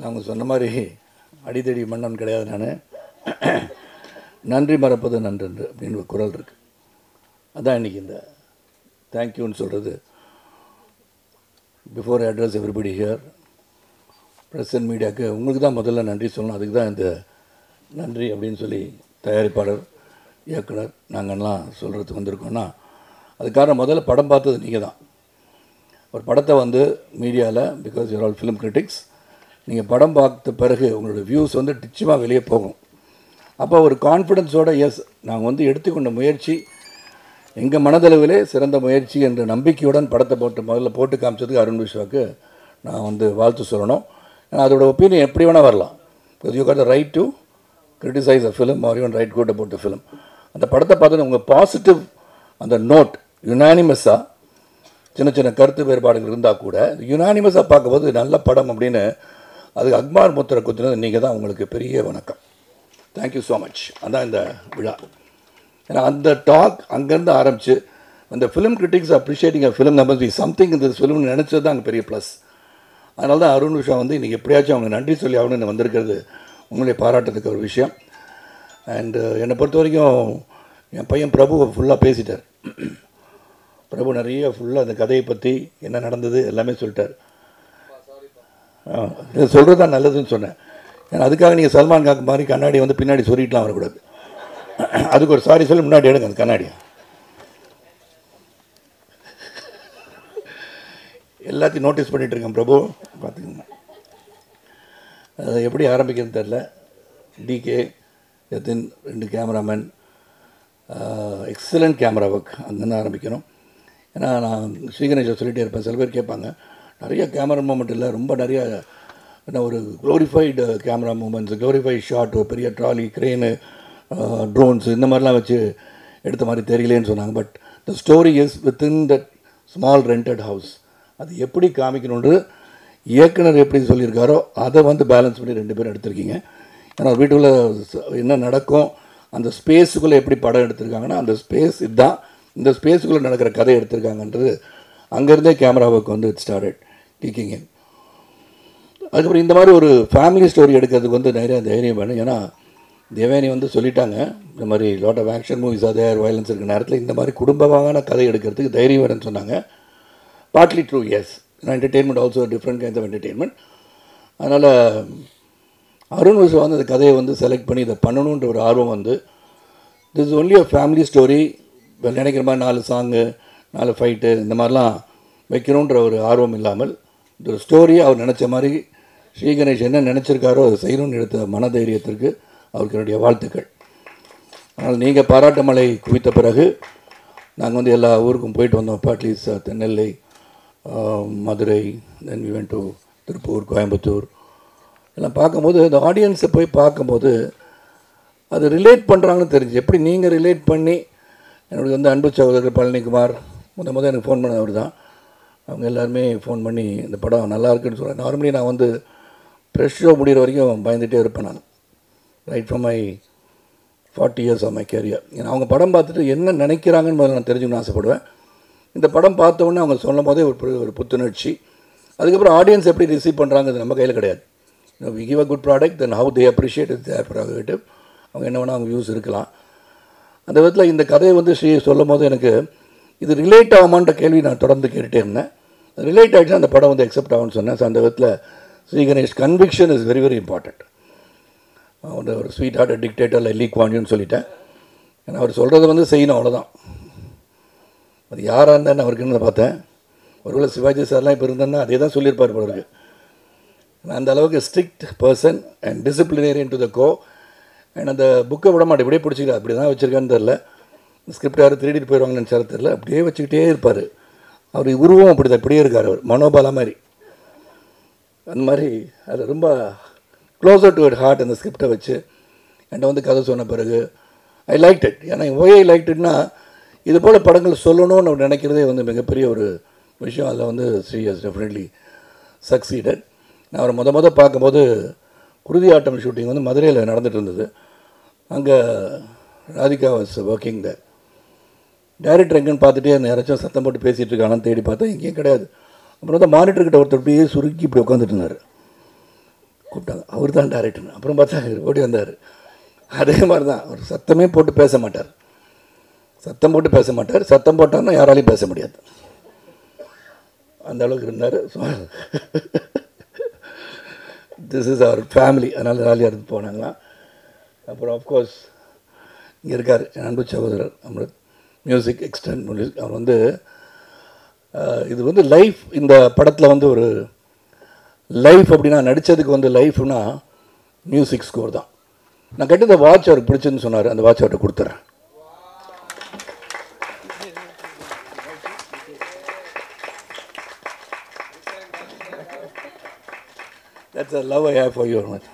நாங்கள் சொன்ன மாதிரி அடித்தடி மன்னன் கிடையாது. நான் நன்றி மறப்பது நன்று அப்படின்னு ஒரு குரல் இருக்குது. அதான் இன்றைக்கி இந்த தேங்க்யூன்னு சொல்கிறது. Before I address everybody here, press and மீடியாவுக்கு உங்களுக்கு தான் முதல்ல நன்றி சொல்லணும். அதுக்கு தான் இந்த நன்றி அப்படின்னு சொல்லி தயாரிப்பாளர், இயக்குனர் நாங்கள்லாம் சொல்கிறதுக்கு வந்திருக்கோன்னா அதுக்காக முதல்ல படம் பார்த்தது நீங்கள் தான். ஒரு படத்தை வந்து மீடியாவில், because your all film critics, நீங்கள் படம் பார்த்த பிறகு உங்களோட வியூஸ் வந்து நிச்சயமாக வெளியே போகும். அப்போ ஒரு கான்ஃபிடென்ஸோட எஸ் நாங்கள் வந்து எடுத்துக்கொண்ட முயற்சி எங்கள் மனதளவிலே சிறந்த முயற்சி என்ற நம்பிக்கையுடன் படத்தை முதல்ல போட்டு காமிச்சதுக்கு அருண் விஸ்வாவுக்கு நான் வந்து வாழ்த்து சொல்லணும். ஏன்னா அதோட ஒப்பீனியன் எப்படி வேணால் வரலாம். Because you got the right to criticize a film or even write good about the film. அந்த படத்தை பார்த்து உங்கள் பாசிட்டிவ் அந்த நோட் யுனானிமஸாக சின்ன சின்ன கருத்து வேறுபாடுகள் இருந்தால் கூட யுனானிமஸாக பார்க்கும்போது நல்ல படம் அப்படின்னு அதுக்கு அக்மார் முத்திரை குத்துனது நீங்கள் தான். உங்களுக்கு பெரிய வணக்கம். Thank you so much. அதான் இந்த விழா. ஏன்னா அந்த டாக் அங்கேருந்து ஆரம்பித்து அந்த film critics appreciating a film number be something இந்த ஃபிலிம்னு நினச்சது தான் அங்கே பெரிய ப்ளஸ். அதனால தான் அருண் விஷா வந்து இன்றைக்கி எப்படியாச்சும் அவங்க நன்றி சொல்லி ஆகணும்னு வந்திருக்கிறது உங்களுடைய பாராட்டுறதுக்கு ஒரு விஷயம். அண்டு என்னை பொறுத்த வரைக்கும் என் பையன் பிரபு ஃபுல்லாக பேசிட்டார். பிரபு நிறைய ஃபுல்லாக அந்த கதையை பற்றி என்ன நடந்தது எல்லாமே சொல்லிட்டார். இதை சொல்கிறது தான் நல்லதுன்னு சொன்னேன். ஏன்னா அதுக்காக நீங்கள் சல்மான் காக்கு மாதிரி கண்ணாடி வந்து பின்னாடி சொல்லிட்டுலாம் வரக்கூடாது. அதுக்கு ஒரு சாரி சொல்லி முன்னாடி எடுங்க அந்த கண்ணாடி. எல்லாத்தையும் நோட்டீஸ் பண்ணிகிட்ருக்கேன் பிரபு, பார்த்துக்கோங்க. அது எப்படி ஆரம்பிக்கிறதுன்னு தெரில. டிகே எத்தின் 2 கேமராமேன், எக்ஸலண்ட் கேமரா ஒர்க், அங்கேருந்து ஆரம்பிக்கணும். ஏன்னா நான் ஸ்ரீகணேஷை சொல்லிகிட்டே இருப்பேன். சில பேர் கேட்பாங்க நிறைய கேமரா மூமெண்ட் இல்லை, ரொம்ப நிறைய என்ன ஒரு glorified camera moments, glorified shot, பெரிய ட்ராலி, க்ரெயினு, ட்ரோன்ஸ் இந்த மாதிரிலாம் வச்சு எடுத்த மாதிரி தெரியலேன்னு சொன்னாங்க. But the story is within that small rented house. அது எப்படி காமிக்கணுன்றது இயக்குனர் எப்படி சொல்லியிருக்காரோ அதை வந்து பேலன்ஸ் பண்ணி 2 பேரும் எடுத்திருக்கீங்க. ஏன்னா வீட்டுக்குள்ளே என்ன நடக்கும், அந்த ஸ்பேஸுக்குள்ளே எப்படி படம் எடுத்திருக்காங்கன்னா அந்த ஸ்பேஸ் இதுதான், இந்த ஸ்பேஸுக்குள்ளே நடக்கிற கதை எடுத்திருக்காங்கன்றது அங்கேருந்தே கேமராவுக்கு வந்து இட் ஸ்டார்டட் கிக்கிங் இன். அதுக்கப்புறம் இந்த மாதிரி ஒரு ஃபேமிலி ஸ்டோரி எடுக்கிறதுக்கு வந்து நிறைய தைரியம் வேணும். ஏன்னா தேவயானி வந்து சொல்லிட்டாங்க, இந்த மாதிரி லாட் ஆஃப் ஆக்ஷன் மூவிஸ் அதே வயலன்ஸ் இருக்கிற நேரத்தில் இந்த மாதிரி குடும்பமான கதை எடுக்கிறதுக்கு தைரியம் வேணும்னு சொன்னாங்க. Partly true, yes. Entertainment also different kinds of entertainment. அதனால் அருண் விஸ்வா வந்து அந்த கதையை வந்து செலக்ட் பண்ணி இதை பண்ணணுன்ற ஒரு ஆர்வம் வந்து this is only a family story. இப்போ நினைக்கிற மாதிரி 4 சாங்கு 4 ஃபைட்டு இந்த மாதிரிலாம் வைக்கணுன்ற ஒரு ஆர்வம் இல்லாமல் இந்த ஸ்டோரியை அவர் நினச்ச மாதிரி ஸ்ரீகணேஷ் என்ன நினச்சிருக்காரோ அதை செய்யணும்னு எடுத்த மனதைரியத்திற்கு அவருக்கு என்னுடைய வாழ்த்துக்கள். அதனால் நீங்கள் பாராட்டு மழை குவித்த பிறகு நாங்கள் வந்து எல்லா ஊருக்கும் போயிட்டு வந்தோம். At least Nellai, Madurai, then we went to Tiruppur, Coimbatore எல்லாம் பார்க்கும்போது அந்த ஆடியன்ஸை போய் பார்க்கும்போது அது ரிலேட் பண்ணுறாங்கன்னு தெரிஞ்சு. எப்படி நீங்கள் ரிலேட் பண்ணி என்னுடைய வந்து அன்பு சகோதரர் பழனிக்குமார் முதல் எனக்கு ஃபோன் பண்ண அவர் தான். அவங்க எல்லாருமே ஃபோன் பண்ணி இந்த படம் நல்லா இருக்குன்னு சொல்கிறேன். நார்மலி நான் வந்து ப்ரெஷ் ஷோ முடிகிற வரைக்கும் பயந்துகிட்டே இருப்பேன் நான், right from my 40 years of my career. ஏன்னா அவங்க படம் பார்த்துட்டு என்ன நினைக்கிறாங்கன்னு முதல்ல நான் தெரிஞ்சுக்கணும்னு ஆசைப்படுவேன். இந்த படம் பார்த்த உடனே அவங்க சொல்லும் போதே ஒரு புத்துணர்ச்சி. அதுக்கப்புறம் ஆடியன்ஸ் எப்படி ரிசீவ் பண்ணுறாங்கிறது நம்ம கையில் கிடையாது. We give a good product, then how they appreciate it their prerogative. அவங்க என்ன வேணால் அவங்க வியூஸ் இருக்கலாம். அந்த விதத்தில் இந்த கதையை வந்து சொல்லும் போது எனக்கு இது ரிலேட் ஆகுமான்ற கேள்வி நான் தொடர்ந்து கேட்டுகிட்டே இருந்தேன். ரிலேட் ஆகிடுச்சுன்னா அந்த படம் வந்து அக்செப்ட் ஆகும்னு சொன்னேன். ஸோ அந்த விதத்தில் Sriganesh conviction is very very important. ஒரு sweet heart dictator Lee Kuan யூன்னு சொல்லிட்டேன். ஏன்னா அவர் சொல்கிறத வந்து செய்யணும், அவ்வளோதான். அது யாராக இருந்தான்னு அவருக்குன்னு பார்த்தேன். ஒருவேளை சிவாஜி சார்லாம் இப்போ இருந்தேன்னா அதே தான் சொல்லியிருப்பார் அவருக்கு. நான் அந்த அளவுக்கு strict person and disciplinarian to the core. And அந்த புக்கை விட மாட்டேன், இப்படியே பிடிச்சிக்கிறேன். அப்படி தான் வச்சுருக்கான்னு தெரில. ஸ்கிரிப்ட் யாரும் திருடிட்டு போயிடுவாங்கன்னு நினச்சாலும் தெரில. அப்படியே வச்சுக்கிட்டே இருப்பார். அவர் உருவம் அப்படி தான், இப்படியே இருக்கார் அவர், மனோபாலா மாதிரி. அந்த மாதிரி அது ரொம்ப க்ளோசர் டு இட் ஹார்ட் அந்த ஸ்கிரிப்டை வச்சு என்கிட்ட வந்து கதை சொன்ன பிறகு ஐ லைக் இட். ஏன்னா ஒய் ஐ லைக் இட்னா இது போல் படங்கள் சொல்லணும்னு அவர் நினைக்கிறதே வந்து மிகப்பெரிய ஒரு விஷயம். அதில் வந்து ஸ்ரீ ஹஸ் டெஃபினெட்லி சக்சீடட். நான் அவரை பார்க்கும்போது குருதி ஆட்டம் ஷூட்டிங் வந்து மதுரையில் நடந்துகிட்டு இருந்தது. அங்கே Radhika was working the director எங்கேன்னு பார்த்துட்டே அந்த யாராச்சும் சத்தம் போட்டு பேசிகிட்டு இருக்காங்கன்னு தேடி பார்த்தா எங்கேயும் கிடையாது. அப்புறம் வந்து மானிட்டர்கிட்ட ஒருத்தர் அப்படியே சுருக்கி இப்படி உட்காந்துட்டு இருந்தார். கூப்பிட்டாங்க. அவர் தான் டைரக்டர். அப்புறம் பார்த்தா ஓடி வந்தார். அதே மாதிரி தான், அவர் சத்தமே போட்டு பேச மாட்டார். சத்தம் போட்டு பேச மாட்டார். சத்தம் போட்டார்னா யாராலையும் பேச முடியாது, அந்த அளவுக்கு இருந்தார். So this is our family. அதனால் ஜாலியாக இருந்து போனாங்களாம். அப்புறம் ஆஃப்கோர்ஸ் இங்கே இருக்கார் என் அன்பு சகோதரர் அமிர்த், மியூசிக் எக்ஸ்டெண்ட் மியூசிக். அவர் வந்து இது வந்து லைஃப், இந்த படத்தில் வந்து ஒரு லைஃப் அப்படின்னா நடித்ததுக்கு வந்து லைஃப்னா மியூசிக் ஸ்கோர் தான். நான் கேட்டு இந்த வாட்ச் அவருக்கு பிடிச்சுன்னு சொன்னார். அந்த வாட்ச் அவர்கிட்ட கொடுத்துறேன். That's a love I have for your much.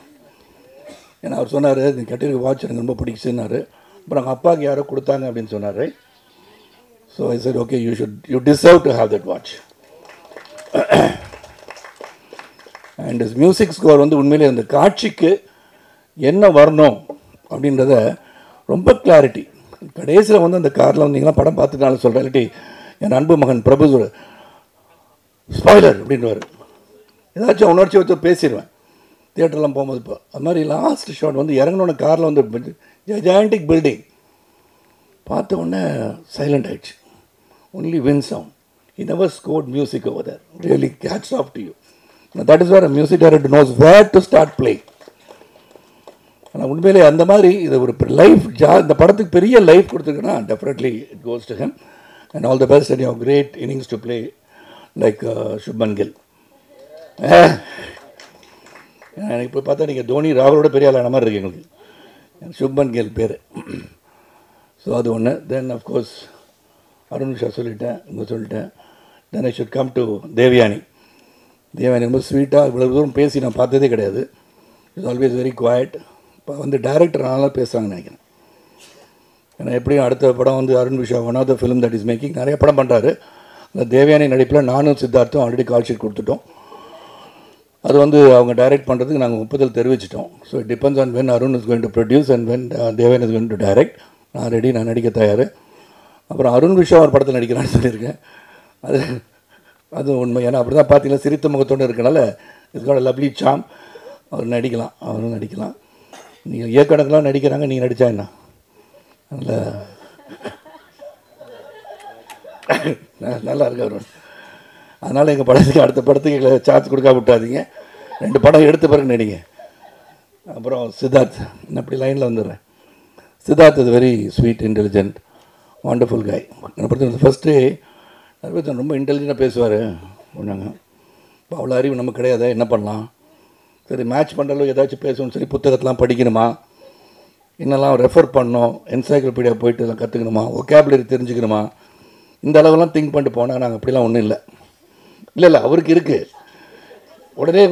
ஏன்னா அவர் சொன்னார், நீ கட்டிருக்க வாட்ச் எனக்கு ரொம்ப பிடிச்சுன்னாரு. அப்புறம் அவங்க அப்பாவுக்கு யாரோ கொடுத்தாங்க அப்படின்னு சொன்னார். So I said okay, you deserve to have that watch. And music score வந்து உண்மையிலே அந்த காட்சிக்கு என்ன வரணும் அப்படின்றத ரொம்ப கிளாரிட்டி. கடைசியில் வந்து அந்த காரில் வந்தீங்கன்னா படம் பார்த்துட்டாலும் சொல்கிறேன், இல்லாட்டி என் அன்பு மகன் பிரபு ஸ்பாய்லர் அப்படின்றவார். ஏதாச்சும் உணர்ச்சி வச்சு பேசிடுவேன் தியேட்டர்லாம் போகும்போது. இப்போ அது மாதிரி லாஸ்ட் ஷாட் வந்து இறங்கினோட காரில் வந்து ஜெயாண்டிக் பில்டிங் பார்த்த உடனே சைலண்ட் ஆகிடுச்சு. Only win sound. He never scored music over there. Really hats off to you. Now that is where a music director knows where to start playing. ஆனால் உண்மையிலே அந்த மாதிரி இது ஒரு லைஃப் இந்த படத்துக்கு பெரிய லைஃப் கொடுத்துருக்குன்னா definitely it goes to him. And all the best and your great innings to play like Shubman Gill. எனக்கு இப்போ பார்த்தா நீங்கள் தோனி ராகுலோட பெரிய ஆளான மாதிரி இருக்கு எங்களுக்கு. சுப்மன் கில் பேர். ஸோ அது ஒன்று. தென் அஃப்கோர்ஸ் அருண் ஷா சொல்லிட்டேன், இங்கே சொல்லிட்டேன். Then I should come to Devayani. Devayani ரொம்ப ஸ்வீட்டாக இவ்வளோ தூரம் பேசி நான் பார்த்ததே கிடையாது. It's always very quiet. இப்போ வந்து டைரக்டர் நல்லா பேசுகிறாங்கன்னு நினைக்கிறேன். ஏன்னா எப்படியும் அடுத்த படம் வந்து அருண் விஷா one of the film that is making நிறைய படம் பண்ணுறாரு. அந்த தேவயானி நடிப்பில் நானும் சித்தார்த்தும் ஆல்ரெடி கால் ஷீட் கொடுத்துட்டோம். அது வந்து அவங்க டைரக்ட் பண்ணுறதுக்கு நாங்கள் ஒப்புதல் தெரிவிச்சிட்டோம். So it depends on when Arun is going to produce and when Devayani is going to direct. நான் ரெடி, நான் நடிக்க தயார். அப்புறம் அருண் விஷா ஒரு படத்தில் நடிக்கிறான்னு சொல்லியிருக்கேன். அது உண்மை. ஏன்னா அப்படி தான் பார்த்தீங்கன்னா சிரித்த முகத்தோடு இருக்கனால இதுக்கான லவ்லி சாம். அவர் நடிக்கலாம், அவரும் நடிக்கலாம். நீங்கள் இயக்கணக்கெலாம் நடிக்கிறாங்க, நீங்கள் நடித்தா என்ன நல்லா இருக்கு அவர். அதனால் எங்கள் படத்துக்கு அடுத்த படத்துக்கு எங்களை சான்ஸ் கொடுக்க விட்டாதீங்க. 2 படம் எடுத்த பிறகு நடிங்க. அப்புறம் சித்தார்த், நான் அப்படி லைனில் வந்துடுறேன். Siddharth is very sweet, intelligent, wonderful காய். என்னை பொறுத்த ஃபஸ்ட்டு ரொம்ப இன்டெலிஜென்ட்டாக பேசுவார். ஒன்றாங்க இப்போ அவ்வளோ அறிவு நமக்கு கிடையாது, என்ன பண்ணலாம், சரி மேட்ச் பண்ணுறளவு ஏதாச்சும் பேசணும்னு சொல்லி புத்தகத்தெலாம் படிக்கணுமா, இன்னெல்லாம் ரெஃபர் பண்ணணும், என்சைக்ளோபீடியா போயிட்டு எல்லாம் கற்றுக்கணுமா, ஒகேபுலரி தெரிஞ்சுக்கணுமா, இந்த அளவுலாம் திங்க் பண்ணிட்டு போனால் நாங்கள் அப்படிலாம் ஒன்றும் இல்லை. இல்லை அவருக்கு இருக்குது. உடனே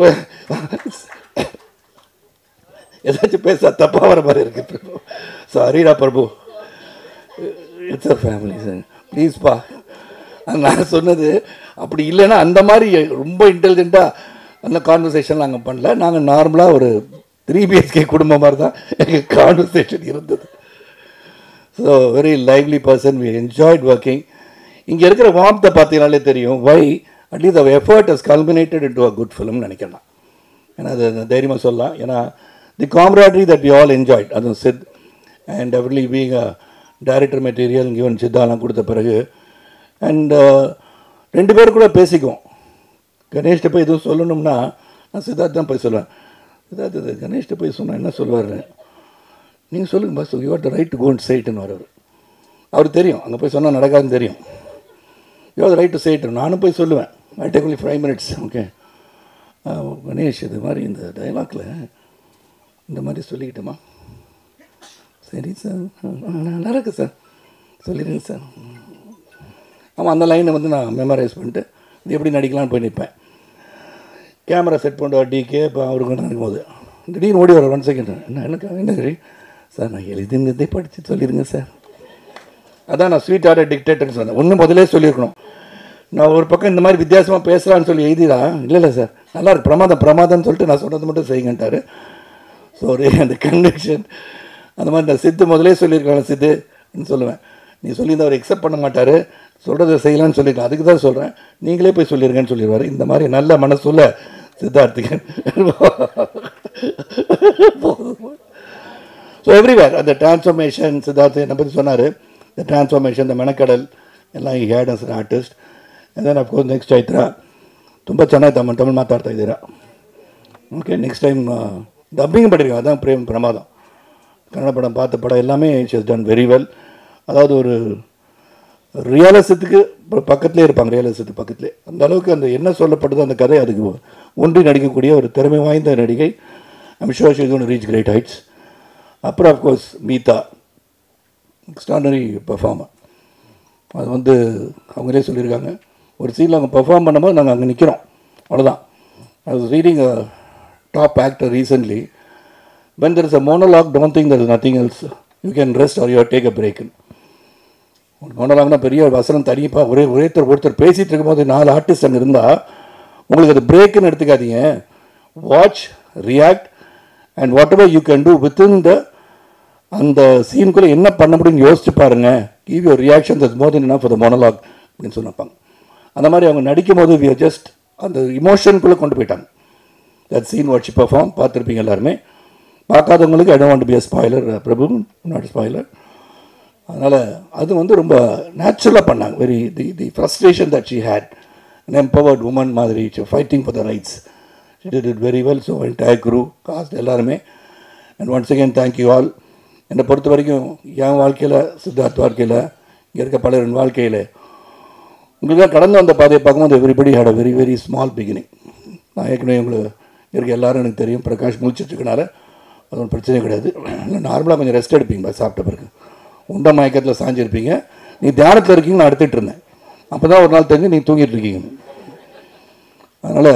ஏதாச்சும் பேச தப்பாக வர மாதிரி இருக்குது. சாரிடா பிரபு, இட்ஸ் அ ஃபேமிலி சார், ப்ளீஸ்ப்பா. நான் சொன்னது அப்படி இல்லைன்னா அந்த மாதிரி ரொம்ப இன்டெலிஜென்ட்டாக அந்த கான்வர்சேஷன் நாங்கள் பண்ணல. நாங்கள் நார்மலாக ஒரு 3 BHK குடும்பம் மாதிரி தான் எங்கள் கான்வர்சேஷன் இருந்தது. So very lively person, we enjoyed working. இங்கே இருக்கிற வார்த்தை பார்த்தீங்கனாலே தெரியும் வை அட்லீஸ்ட் அவர் effort has culminated into a good ஃபிலிம்னு நினைக்கிறேன். ஏன்னா அது தைரியமாக சொல்லலாம். ஏன்னா the camaraderie that we all enjoyed, அதுவும் Sid and definitely being a director material given சித்தாலாம் கொடுத்த பிறகு அண்ட் 2 பேர் கூட பேசிக்குவோம். கணேஷ்கிட்ட போய் எதுவும் சொல்லணும்னா நான் சித்தார்த் தான் போய் சொல்லுவேன். சித்தார்த் இது கணேஷ்கிட்ட போய் சொன்னால் என்ன சொல்லுவார், நீங்கள் சொல்லுங்கள் பஸ், you have the right to go and say இட்னு வர்றார். அவர் தெரியும் அங்கே போய் சொன்னால் நடக்காதுன்னு தெரியும். You have the right to say it. நானும் போய் சொல்லுவேன், I take only 5 minutes. Okay Ganesh, இது மாதிரி இந்த டைலாக்ல இந்த மாதிரி சொல்லிக்கிட்டோமா, சரி சார், நல்லா இருக்கு சார், சொல்லிடுங்க சார். ஆமாம், அந்த லைனை வந்து நான் மெமரைஸ் பண்ணிட்டு இது எப்படி நடிக்கலான்னு போய் நிற்பேன். கேமரா செட் பண்ணுவார் டிகே. இப்போ அவருக்கு நடக்கும்போது திடீர்னு ஓடி வர 1 செகண்ட், என்ன சரி சார், நான் எழுதினதே படித்து சொல்லிடுங்க சார். அதான் நான் ஸ்வீட்டாக டிக்டேட்டர்னு சொன்னேன். ஒன்றும் முதலே சொல்லியிருக்கணும். நான் ஒரு பக்கம் இந்த மாதிரி வித்தியாசமாக பேசலான்னு சொல்லி எழுதிடா, இல்லை சார் நல்லா இருக்கு, பிரமாதம்னு சொல்லிட்டு நான் சொன்னது மட்டும் செய்யுங்கன்ட்டார். ஸோ அந்த கன்விக்ஷன் அந்த மாதிரி நான் சித்து முதலே சொல்லியிருக்கேன் சித்துன்னு சொல்லுவேன். நீ சொல்லியிருந்த அவர் எக்ஸப்ட் பண்ண மாட்டார், சொல்கிறத செய்யலான்னு சொல்லியிருக்கேன், அதுக்கு தான் சொல்கிறேன், நீங்களே போய் சொல்லியிருக்கேன்னு சொல்லிடுவார். இந்த மாதிரி நல்ல மனசுள்ள சித்தார்த்திகன். ஸோ எவ்ரிவேர் அந்த டிரான்ஸ்ஃபர்மேஷன் சித்தார்த்து என்னை பற்றி சொன்னார். இந்த டிரான்ஸ்ஃபர்மேஷன், இந்த மெனக்கடல் ಎಲ್ಲ ಈ had as an artist. And then of course next Chaitra ತುಂಬ ಚೆನ್ನಾಗಿ ತಮಿಳು ಮಾತಾಡ್ತಾ ಇದ್ದೀರಾ. ஓகே, நெக்ஸ்ட் டைம் டப்பிங் பண்ணியிருக்கேன். அதான் பிரமாதம். கன்னட படம் பார்த்த படம் எல்லாமே it's has done very well. அதாவது ஒரு ரியலிசத்துக்கு பக்கத்துலேயே இருப்பாங்க, ரியலிசத்துக்கு பக்கத்துலேயே. அந்த அளவுக்கு அந்த என்ன சொல்லப்படுதோ அந்த கதை அதுக்கு ஒன்றி நடிக்கக்கூடிய ஒரு திறமை வாய்ந்த நடிகை. I'm sure she is going to reach great heights. அப்புறம் அஃப்கோர்ஸ் மீதா, எக்ஸ்ட்ராடனரி பெர்ஃபார்மர். அது வந்து அவங்களே சொல்லியிருக்காங்க, ஒரு சீனில் அவங்க பெர்ஃபார்ம் பண்ணும்போது நாங்கள் அங்கே நிற்கிறோம், அவ்வளோதான். I was reading a top actor recently. When there is a monologue, don't think there is nothing else. You can rest or you take a break. மோனலாக்னா பெரிய வசனம் தனிப்பாக ஒருத்தர் பேசிகிட்டு இருக்கும்போது 4 ஆர்டிஸ்ட் அங்கே இருந்தால் உங்களுக்கு அது பிரேக்குன்னு எடுத்துக்காதீங்க. Watch, react and what ever you can do within the அந்த சீனுக்குள்ளே என்ன பண்ண முடியும்னு யோசிச்சு பாருங்கள். Give your reaction that's more then enough for the monologue அப்படின்னு சொன்னாப்பாங்க. அந்த மாதிரி அவங்க நடிக்கும் போது வி ஆர் ஜஸ்ட் அந்த இமோஷனுக்குள்ளே கொண்டு போயிட்டாங்க. தட் சீன் வாட்ச் பெர்ஃபார்ம் பார்த்துருப்பீங்க எல்லாருமே. பார்க்காதவங்களுக்கு I don't want to be a spoiler, Prabhu not spoiler. அதனால் அது வந்து ரொம்ப நேச்சுரலாக பண்ணாங்க. Very the frustration that she had, an empowered woman மாதிரி, fighting for the rights. She did it very well. So entire crew, cast எல்லாருமே. And once again thank you all. என்னை பொறுத்த வரைக்கும் என் வாழ்க்கையில், சித்தார்த் வாழ்க்கையில், இங்கே இருக்க பலரின் வாழ்க்கையில் உங்களுக்கு கடந்து வந்த பாதையை பார்க்கும்போது everybody had a very very small beginning. நான் ஏற்கனவே உங்களுக்கு இருக்க எல்லோரும் எனக்கு தெரியும். பிரகாஷ் முடிச்சிட்ருக்கனால அது ஒன்றும் பிரச்சனையே கிடையாது. இல்லை நார்மலாக கொஞ்சம் ரெஸ்ட் எடுப்பீங்க சாப்பிட்ட பிறகு. உண்ட மயக்கத்தில் சாஞ்சிருப்பீங்க. நீ தியானத்தில் இருக்கீங்க, நான் எடுத்துகிட்டு இருந்தேன். அப்போ தான் ஒரு நாள் தெரிஞ்சு நீ தூங்கிட்டு இருக்கீங்க. அதனால்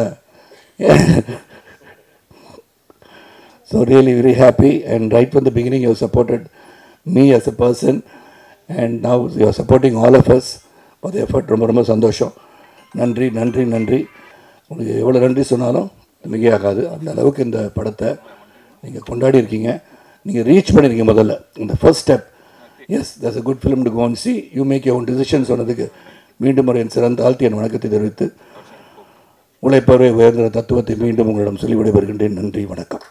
so really very happy. And right from the beginning you supported me as a person and now you are supporting all of us for the effort. ரொம்ப ரொம்ப சந்தோஷம். நன்றி நன்றி நன்றி. உங்களுக்கு எவ்வளோ நன்றி சொன்னாலும் மிகையாகாது. அந்த அளவுக்கு இந்த படத்தை நீங்கள் கொண்டாடி இருக்கீங்க. நீங்கள் ரீச் பண்ணியிருக்கீங்க. முதல்ல இந்த first step. Yes, that's a good film to go and see. You make your own decision சொன்னதுக்கு மீண்டும் ஒரு என் சிறந்த ஆழ்த்தி என் வணக்கத்தை தெரிவித்து உழைப்பவரை உயர்ந்த தத்துவத்தை மீண்டும் உங்களிடம் சொல்லி விடைபெறுகின்றேன். நன்றி, வணக்கம்.